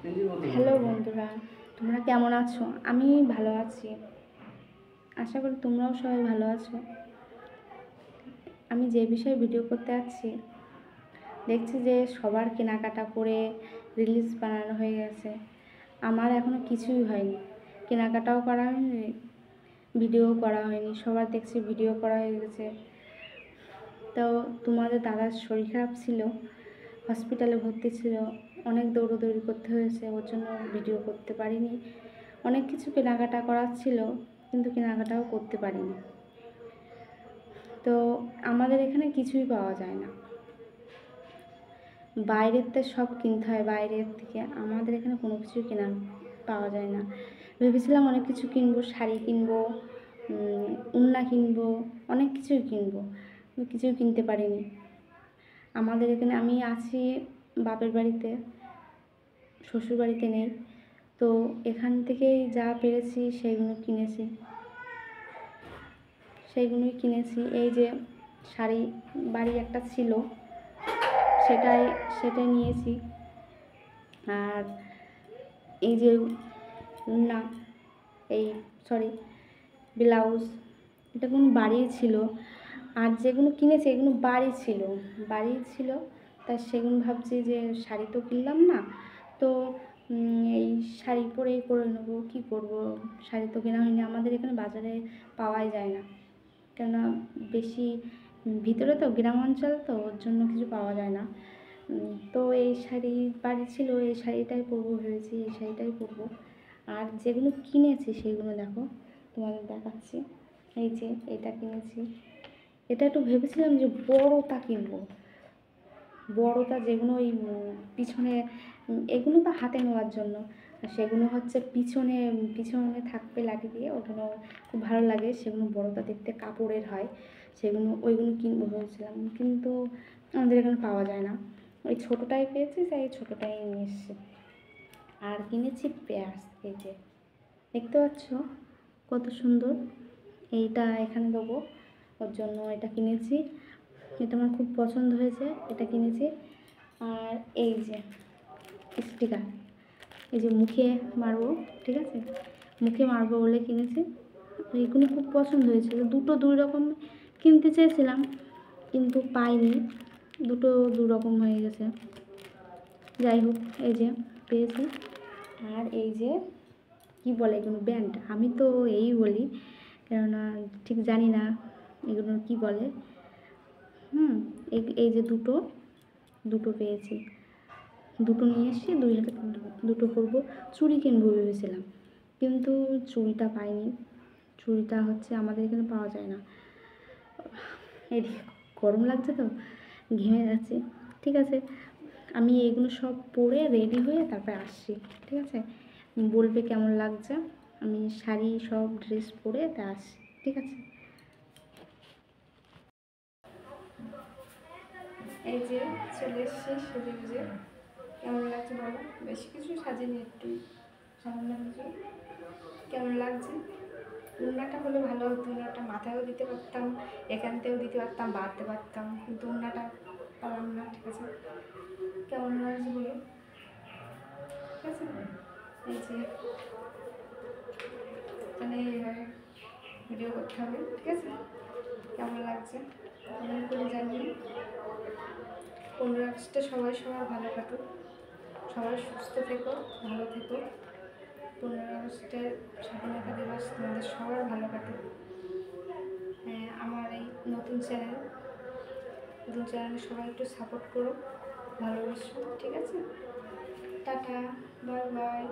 Hello বন্ধুরা, তোমরা কেমন আছো? আমি ভালো আছি, আশা করি তোমরাও সবাই ভালো আছো। আমি যে বিষয়ে ভিডিও করতে যাচ্ছি, দেখছি যে সবার কেনাকাটা করে রিলস বানানো হয়ে গেছে। আমার এখনও কিছুই হয়নি, কেনাকাটাও করা হয়নি, ভিডিও করা হয়নি। সবার দেখছি ভিডিও করা হয়ে গেছে। তো তোমাদের দাদার শরীর খারাপ ছিল, হসপিটালে ভর্তি ছিল, অনেক দৌড়োদৌড়ি করতে হয়েছে, ওর জন্য ভিডিও করতে পারিনি। অনেক কিছু কেনাকাটা করার ছিল, কিন্তু কেনাকাটাও করতে পারিনি। তো আমাদের এখানে কিছুই পাওয়া যায় না, বাইরের থেকে সব কিনতে হয়। বাইরের থেকে আমাদের এখানে কোনো কিছুই কেনা পাওয়া যায় না। ভেবেছিলাম অনেক কিছু কিনবো, শাড়ি কিনবো, উন্না কিনবো, অনেক কিছুই কিনবো, কিন্তু কিছুই কিনতে পারিনি। আমাদের এখানে আমি আছি বাপের বাড়িতে, শ্বশুর বাড়িতে নেই। তো এখান থেকেই যা পেরেছি সেইগুলোই কিনেছি। এই যে শাড়ি বাড়ি একটা ছিল, সেটাই নিয়েছি। আর এই যে উন্না, ব্লাউজ, এটা কোনো বাড়িই ছিল। আর যেগুলো কিনেছি এগুলো বাড়ি ছিল, তা সেগুলো ভাবছি যে শাড়ি তো কিনলাম না, তো এই শাড়ি পরেই করে নেবো। কী করবো, শাড়ি তো কেনা হয়নি, আমাদের এখানে বাজারে পাওয়াই যায় না, কেননা বেশি ভিতরে তো, গ্রাম অঞ্চল তো, ওর জন্য কিছু পাওয়া যায় না। তো এই শাড়ি বাড়ি ছিল, এই শাড়িটাই পরবো ভেবেছি, এই শাড়িটাই পরবো। আর যেগুলো কিনেছি সেগুলো দেখো, তোমাদের দেখাচ্ছি। এই যে এটা কিনেছি, এটা একটু ভেবেছিলাম যে বড়টা কিনবো, বড়টা যেগুলো ওই পিছনে, এগুলো তো হাতে নেওয়ার জন্য, আর সেগুলো হচ্ছে পিছনে পিছনে থাকবে লাঠি দিয়ে, ওগুলো খুব ভালো লাগে। সেগুলো বড়টা দেখতে কাপড়ের হয়, ওইগুলো কিনবো ভেবেছিলাম, কিন্তু আমাদের এখানে পাওয়া যায় না। ওই ছোটোটাই পেয়েছি, তাই ছোটোটাই নিয়ে এসেছি। আর কিনেছি পেঁয়াজ, এই যে দেখতে পাচ্ছ কত সুন্দর, এইটা এখানে দেবো, ওর জন্য এটা কিনেছি। এটা আমার খুব পছন্দ হয়েছে, এটা কিনেছি। আর এই যে স্টিকার, এই যে মুখে মারবো, ঠিক আছে, মুখে মারবো বলে কিনেছি। এইগুলো খুব পছন্দ হয়েছিল, দুটো দুই রকম কিনতে চেয়েছিলাম, কিন্তু পাইনি, দুটো দু রকম হয়ে গেছে। যাই হোক, এই যে পেয়েছি। আর এই যে কি বলে এগুলো, ব্যান্ড, আমি তো এই বলি, কেননা ঠিক জানি না এগুলো কি বলে। এই যে দুটো পেয়েছি, দুটো নিয়ে এসেছি, দুই হাতে দুটো করবো। চুড়ি কিনবো ভেবেছিলাম, কিন্তু চুড়িটা পাইনি। চুড়িটা হচ্ছে আমাদের এখানে পাওয়া যায় না। এদিকে গরম লাগছে তো, ঘেমে যাচ্ছি। ঠিক আছে, আমি এগুলো সব পরে রেডি হয়ে তারপরে আসছি, ঠিক আছে? বলবে কেমন লাগছে, আমি শাড়ি সব ড্রেস পরে তা আসছি, ঠিক আছে? এই যে চলে এসছি সেজে গুজে, কেমন লাগছে বলো? বেশি কিছু সাজিনি, একটু সামান্য কিছু। কেমন লাগছে? উন্নাটা হলে ভালো হতো, উন্নাটা মাথায়ও দিতে পারতাম, এখান থেকেও দিতে পারতাম, বাড়তে পারতাম, কিন্তু উন্নাটা পারলাম না, ঠিক আছে? কেমন লাগছে বলো, ঠিক আছে? এই যে মানে এইভাবে ভিডিও করতে হবে, ঠিক আছে? কেমন লাগছে কমেন্ট করে জানিয়ে। 15 আগস্টে সবাই সবার ভালো কাটুক, সবাই সুস্থ থেকো, ভালো থেকো। 15 আগস্টের স্বাধীনতা দিবস তোমাদের সবার ভালো কাটুক। আমার এই নতুন চ্যানেলে সবাই একটু সাপোর্ট করো, ভালোবাসো, ঠিক আছে? Tata, bye bye.